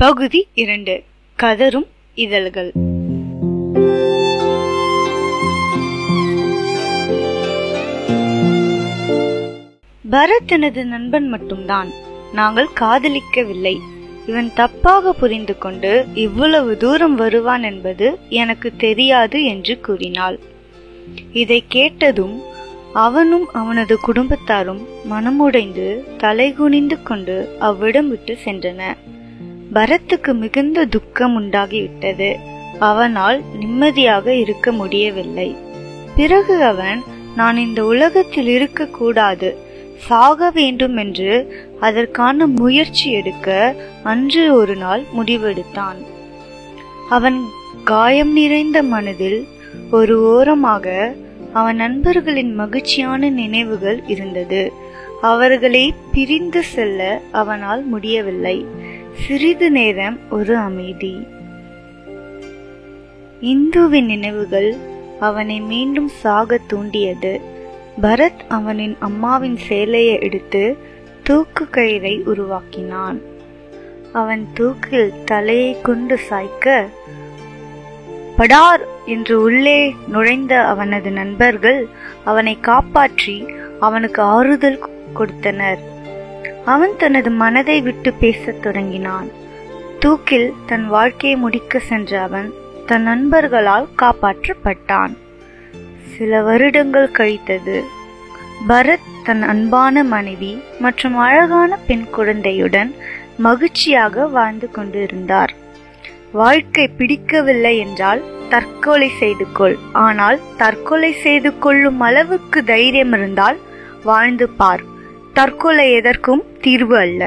பகுதி 2. கதரும் இதழ்கள். பரத் எனது நண்பன் மட்டும்தான். நாங்கள் காதலிக்கவில்லை. இவன் தப்பாக புரிந்து கொண்டு இவ்வளவு தூரம் வருவான் என்பது எனக்கு தெரியாது என்று கூறினாள். இதை கேட்டதும் அவனும் அவனது குடும்பத்தாரும் மனமுடைந்து தலைகுனிந்து கொண்டு அவ்விடம் விட்டு சென்றனர். பரத்துக்கு மிகுந்த துக்கம் உண்டாகிவிட்டது. அவனால் நிம்மதியாக இருக்க முடியவில்லை. பிறகு அவன், நான் இந்த உலகத்தில் இருக்க கூடாது, சாக வேண்டும் என்று அதற்கான முயற்சி எடுக்க அன்று ஒரு நாள் முடிவெடுத்தான். அவன் காயம் நிறைந்த மனதில் ஒரு ஓரமாக அவன் நண்பர்களின் மகிழ்ச்சியான நினைவுகள் இருந்தது. அவர்களை பிரிந்து செல்ல அவனால் முடியவில்லை. சிறிது நேரம் ஒரு அமைதி. இந்துவின் நினைவுகள் அவனை மீண்டும் சாக தூண்டியது. பரத் அவனின் அம்மாவின் சேலையை எடுத்து தூக்கு கயிறை உருவாக்கினான். அவன் தூக்கில் தலையை கொண்டு சாய்க்க, படார் என்று உள்ளே நுழைந்த அவனது நண்பர்கள் அவனை காப்பாற்றி அவனுக்கு ஆறுதல் கொடுத்தனர். அவன் தனது மனதை விட்டு பேசத் தொடங்கினான். தூக்கில் தன் வாழ்க்கையை முடிக்க சென்ற அவன் தன் நண்பர்களால் காப்பாற்றப்பட்டான். சில வருடங்கள் கழித்தது. பரத் தன் அன்பான மனைவி மற்றும் அழகான பெண் குழந்தையுடன் மகிழ்ச்சியாக வாழ்ந்து கொண்டிருந்தார். வாழ்க்கை பிடிக்கவில்லை என்றால் தற்கொலை செய்து கொள். ஆனால் தற்கொலை செய்து கொள்ளும் அளவுக்கு தைரியம் இருந்தால் வாழ்ந்து பார். தற்கொலை எதற்கும் தீர்வு அல்ல.